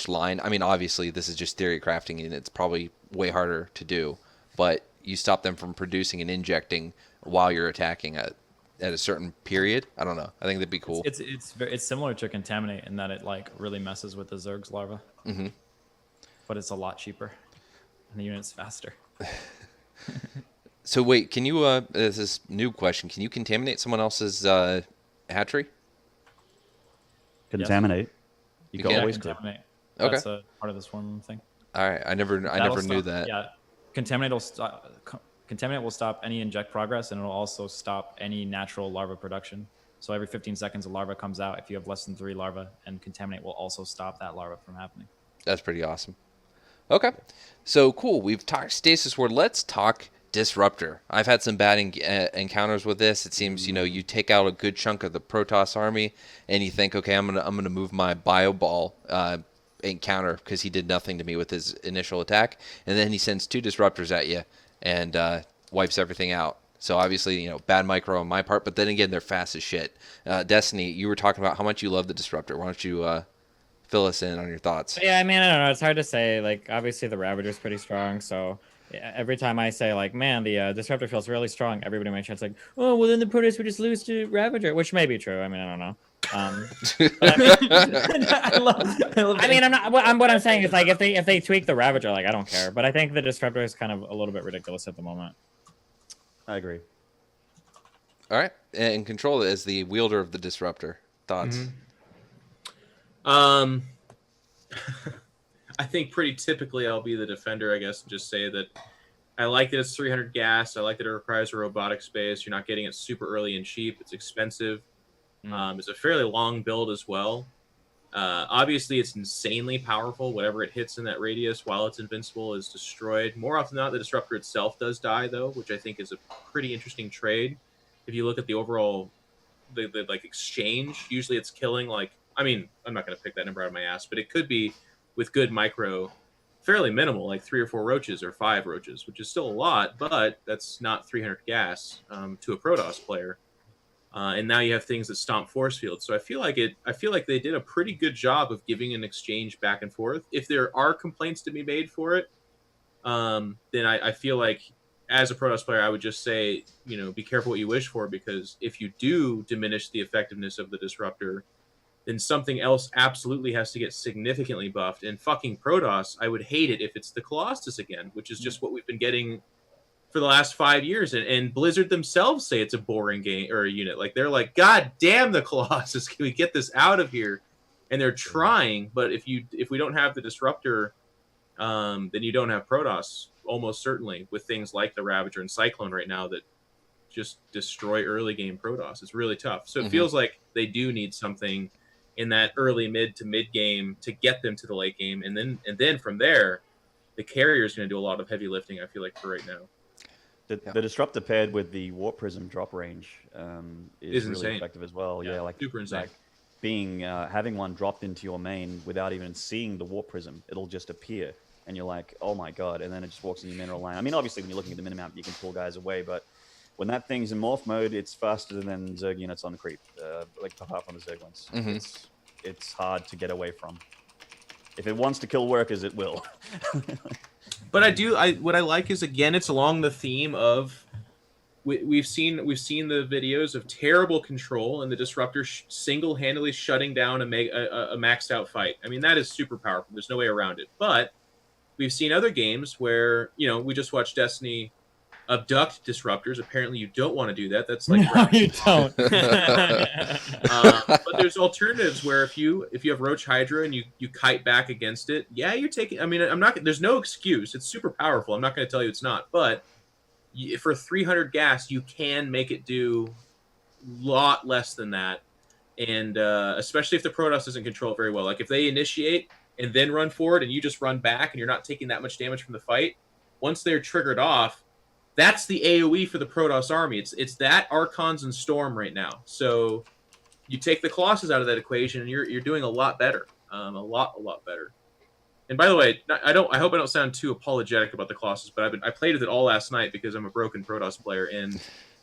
line. I mean, obviously this is just theory crafting, and it's probably way harder to do. But you stop them from producing and injecting while you're attacking at a certain period. I don't know. I think that'd be cool. It's similar to Contaminate in that it like really messes with the Zerg's larva. Mm-hmm. But it's a lot cheaper, and the unit's faster. So wait, can you? This is a new question. Can you contaminate someone else's hatchery? Contaminate. You can Yeah, always do. Contaminate. Okay. That's a part of the swarm thing. All right, I never knew that. Yeah, Contaminate will stop. Contaminate will stop any inject progress, and it'll also stop any natural larva production. So every 15 seconds, a larva comes out. If you have less than 3 larvae, and Contaminate will also stop that larva from happening. That's pretty awesome. Okay, so cool. We've talked Stasis Ward. Let's talk Disruptor. I've had some bad encounters with this. It seems you take out a good chunk of the Protoss army, and you think, okay, I'm gonna move my Bio Ball encounter because he did nothing to me with his initial attack, and then he sends 2 Disruptors at you and wipes everything out. So obviously, bad micro on my part, but then again, they're fast as shit. Destiny, you were talking about how much you love the Disruptor. Why don't you fill us in on your thoughts? Yeah, I mean, I don't know. It's hard to say. Like, obviously, the Ravager's pretty strong. So yeah, every time I say, like, man, the Disruptor feels really strong, everybody in my chat's like, oh, well, then the Protoss would just lose to Ravager, which may be true. I mean, I don't know. I mean, I'm not. What I'm saying is, like, if they tweak the Ravager, like, I don't care. But I think the Disruptor is kind of a little bit ridiculous at the moment. I agree. All right, and Control as the wielder of the Disruptor. Thoughts? I think pretty typically I'll be the defender, I guess, and just say that I like that it's 300 gas. I like that it requires a robotic space. You're not getting it super early and cheap. It's expensive. It's a fairly long build as well. Obviously, it's insanely powerful. Whatever it hits in that radius while it's invincible is destroyed. More often than not, the Disruptor itself does die, though, which I think is a pretty interesting trade. If you look at the overall the like exchange, usually it's killing like, I mean, I'm not going to pick that number out of my ass, but it could be with good micro, fairly minimal, like 3 or 4 roaches or 5 roaches, which is still a lot, but that's not 300 gas to a Protoss player. And now you have things that stomp force fields. So I feel like they did a pretty good job of giving an exchange back and forth. If there are complaints to be made for it, then I feel like as a Protoss player, I would just say, be careful what you wish for, because if you do diminish the effectiveness of the Disruptor, then something else absolutely has to get significantly buffed. And fucking Protoss, I would hate it if it's the Colossus again, which is just what we've been getting for the last 5 years. And Blizzard themselves say it's a boring game or a unit. Like, they're like, God damn the Colossus, can we get this out of here? And they're trying, but if we don't have the Disruptor, then you don't have Protoss, almost certainly, with things like the Ravager and Cyclone right now that just destroy early game Protoss. It's really tough. So it feels like they do need something in that early mid to mid game to get them to the late game, and then from there, the carrier is going to do a lot of heavy lifting, I feel like, for right now. The Disruptor paired with the Warp Prism drop range is really insane. effective as well. Yeah, like super insane. Like being having one dropped into your main without even seeing the Warp Prism, it'll just appear, and you're like, oh my god, and then it just walks in your mineral line. I mean, obviously, when you're looking at the minimap, you can pull guys away, but when that thing's in morph mode, it's faster than Zerg units on the creep, like apart from the Zerg ones. It's hard to get away from. If it wants to kill workers, it will. But what I like is, again, it's along the theme of we've seen the videos of terrible control and the Disruptor single-handedly shutting down a maxed out fight. I mean, that is super powerful. There's no way around it. But we've seen other games where, we just watched Destiny abduct Disruptors. Apparently you don't want to do that. That's like No, you don't. but there's alternatives where if you have Roach Hydra and you kite back against it, yeah, you're taking, I mean, there's no excuse. It's super powerful. I'm not going to tell you it's not, but for 300 gas, you can make it do a lot less than that. and especially if the Protoss doesn't control it very well. Like if they initiate and then run forward, and you just run back, and you're not taking that much damage from the fight. Once they're triggered off, that's the AOE for the Protoss army. It's that Archons and Storm right now. So you take the Colossus out of that equation, and you're doing a lot better, a lot better. And by the way, I hope I don't sound too apologetic about the Colossus, but I played with it all last night because I'm a broken Protoss player, and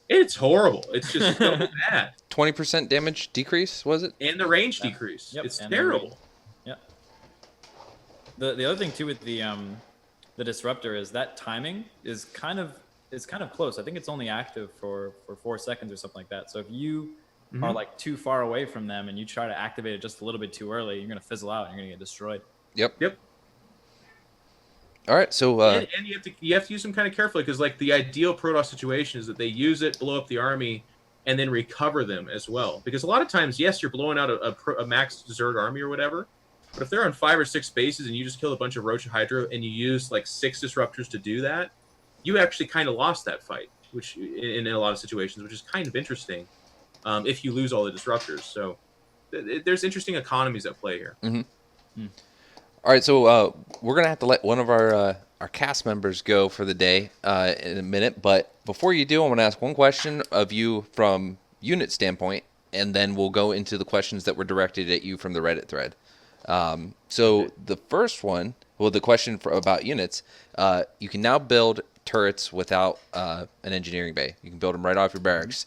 it's horrible. It's just so bad. 20% damage decrease, was it? And the range decrease. Yep. It's And terrible. Yeah. The other thing too with the Disruptor is that timing is kind of close. I think it's only active for 4 seconds or something like that. So if you are like too far away from them and you try to activate it just a little bit too early, you're gonna fizzle out and you're gonna get destroyed. Yep. Yep. All right, so and you have to use them kind of carefully, because like the ideal Protoss situation is that they use it, blow up the army, and then recover them as well. Because a lot of times, yes, you're blowing out a max Zerg army or whatever, but if they're on 5 or 6 bases and you just kill a bunch of Roach Hydra and you use like 6 Disruptors to do that, you actually kind of lost that fight, which in a lot of situations, which is kind of interesting if you lose all the Disruptors. So there's interesting economies at play here. all right, so we're gonna have to let one of our cast members go for the day in a minute. But before you do, I want to ask one question of you from unit standpoint, and then we'll go into the questions that were directed at you from the Reddit thread. So the first one, well, the question about units, you can now build turrets without an engineering bay. You can build them right off your barracks.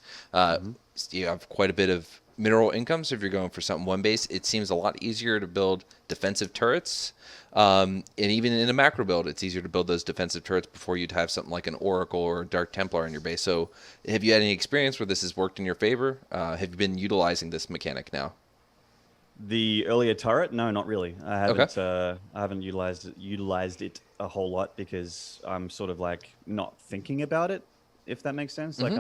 You have quite a bit of mineral income, so if you're going for something one base, it seems a lot easier to build defensive turrets. And even in a macro build, it's easier to build those defensive turrets before you'd have something like an Oracle or Dark Templar in your base. So have you had any experience where this has worked in your favor? Have you been utilizing this mechanic now? The earlier turret? No, not really. I haven't. I haven't utilized it a whole lot because I'm sort of like not thinking about it. If that makes sense. Like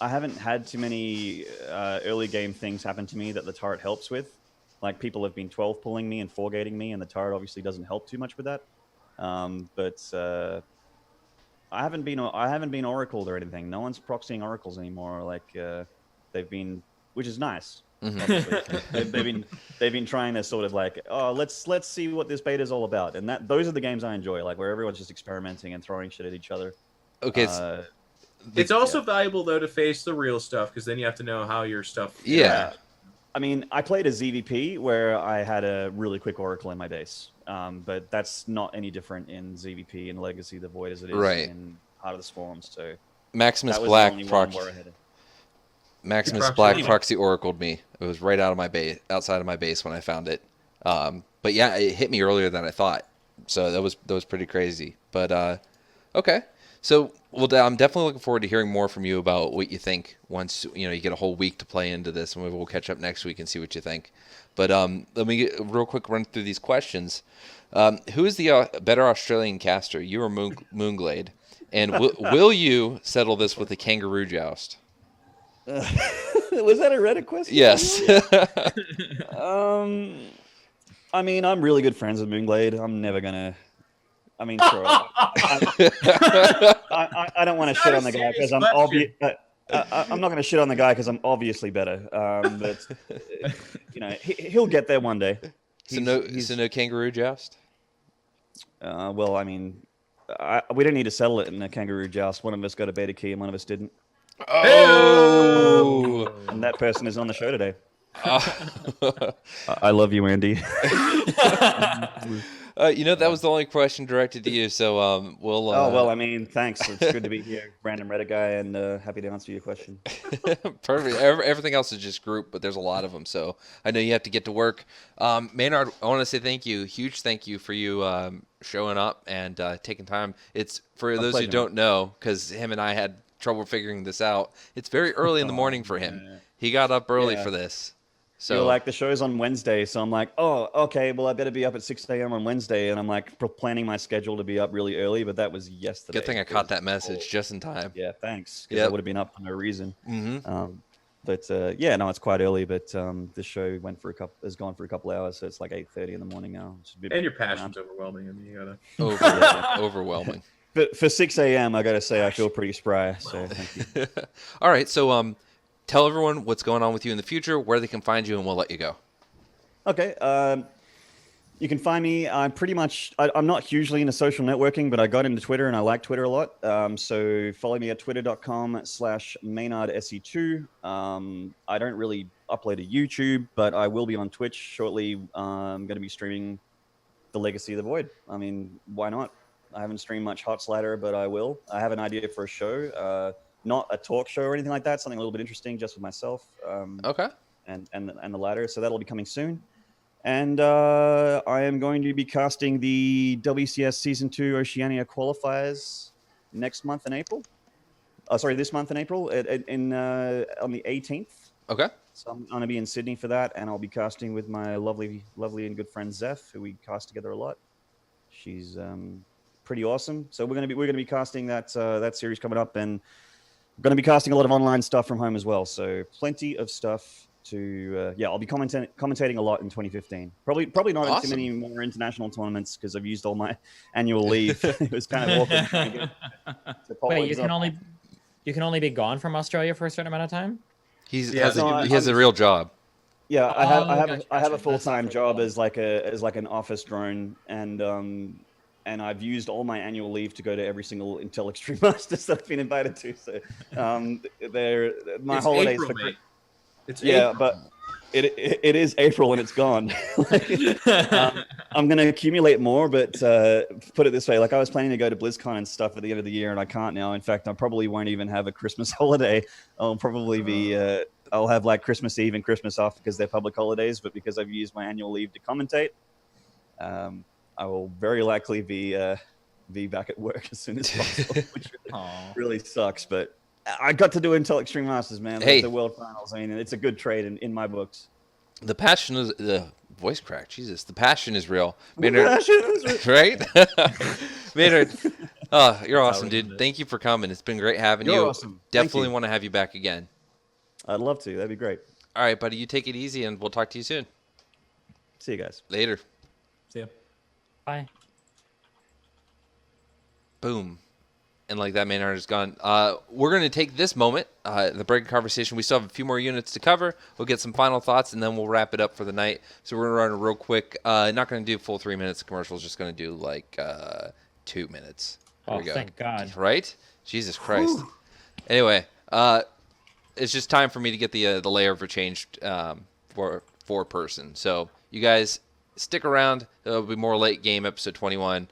I haven't had too many early game things happen to me that the turret helps with. Like people have been 12 pulling me and 4 gating me, and the turret obviously doesn't help too much with that. But I haven't been oracled or anything. No one's proxying oracles anymore. Like they've been, which is nice. They've been trying to sort of like, oh, let's see what this beta is all about, and those are the games I enjoy, like where everyone's just experimenting and throwing shit at each other. Okay. It's also valuable though to face the real stuff, because then you have to know how your stuff. Yeah. I mean, I played a ZVP where I had a really quick Oracle in my base, but that's not any different in ZVP and Legacy of the Void as it is in Heart of the Swarms. So Maximus that was Black the only proxy. one where I had Maximus Black proxy oracled me. It was right out of my base, outside of my base when I found it. But yeah, it hit me earlier than I thought. So that was pretty crazy. But okay. So I'm definitely looking forward to hearing more from you about what you think once you get a whole week to play into this, and maybe we'll catch up next week and see what you think. But let me get a real quick run through these questions. Who is the better Australian caster, you or Moonglade? And will you settle this with a kangaroo joust? Was that a Reddit question? Yes. I mean, I'm really good friends with Moonglade. I'm never gonna. I mean, sure. I don't want to shit on the guy because I'm obvious. I'm not going to shit on the guy because I'm obviously better. But he'll get there one day. So no kangaroo joust. Well, I mean, we don't need to settle it in a kangaroo joust. One of us got a beta key and one of us didn't. Oh! And that person is on the show today. I love you, Andy. That was the only question directed to you, so we'll... well, I mean, thanks. It's good to be here. Random Reddit guy, and happy to answer your question. Perfect. Everything else is just group, but there's a lot of them, so I know you have to get to work. Maynard, I want to say thank you. Huge thank you for you showing up and taking time. It's, for those who don't know, because him and I had trouble figuring this out, it's very early in the morning for him. Man. He got up early for this. So like the show's on Wednesday, so I'm like, oh, okay, well I better be up at 6 a.m. on Wednesday, and I'm like planning my schedule to be up really early, but that was yesterday. Good thing I caught that message just in time. Yeah, thanks, because I would have been up for no reason. But it's quite early, but this show has gone for a couple hours, so it's like 8:30 in the morning now. And your passion's overwhelming. I mean, you gotta overwhelming. But for 6 a.m., I gotta say I feel pretty spry. So thank you. All right, so tell everyone what's going on with you in the future, where they can find you, and we'll let you go. Okay. You can find me. I'm not hugely into social networking, but I got into Twitter and I like Twitter a lot. So follow me at twitter.com/MaynardeSE2. I don't really upload to YouTube, but I will be on Twitch shortly. I'm going to be streaming The Legacy of the Void. I mean, why not? I haven't streamed much Hot Slider, but I will. I have an idea for a show, not a talk show or anything like that. Something a little bit interesting, just with myself. Okay. And the ladder. So that'll be coming soon. And I am going to be casting the WCS Season 2 Oceania qualifiers next month in April. This month in April on the 18th. Okay. So I'm going to be in Sydney for that, and I'll be casting with my lovely and good friend Zeph, who we cast together a lot. She's pretty awesome. So we're going to be casting that series coming up, and I'm going to be casting a lot of online stuff from home as well. So plenty of stuff to I'll be commentating a lot in 2015. Probably not in too many more international tournaments because I've used all my annual leave. It was kind of awkward trying to get Wait, you can only be gone from Australia for a certain amount of time? He has a real job. Yeah, Gotcha, I have a gotcha. full-time job as like an office drone, and I've used all my annual leave to go to every single Intel Extreme Masters that I've been invited to. So my It's holidays April, for mate. It's yeah, April. but it is April and it's gone. I'm going to accumulate more, but put it this way, like I was planning to go to BlizzCon and stuff at the end of the year, and I can't now. In fact, I probably won't even have a Christmas holiday. I'll probably be I'll have like Christmas Eve and Christmas off because they're public holidays, but because I've used my annual leave to commentate, I will very likely be back at work as soon as possible, which really sucks, but I got to do Intel Extreme Masters, man. Hey. The World Finals. I mean, it's a good trade in my books. The passion is the voice crack. Jesus, the passion is real. Maynard, Right? Maynard, you're awesome, dude. Thank you for coming. It's been great having You're you. awesome. Thank Definitely you. want to have you back again. I'd love to. That'd be great. All right, buddy. You take it easy, and we'll talk to you soon. See you guys. Later. See ya. Bye. Boom. And like that, Maynard is gone. We're going to take this moment, the break conversation. We still have a few more units to cover. We'll get some final thoughts, and then we'll wrap it up for the night. So we're going to run real quick. Not going to do full 3 minutes of commercials. Just going to do like 2 minutes. Here Oh, we go. thank God. Right? Jesus Christ. Anyway, it's just time for me to get the layer for changed for person. So you guys stick around. There'll be more late game episode 21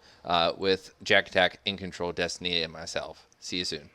with JaKaTaK, iNcontroL, Destiny, and myself. See you soon.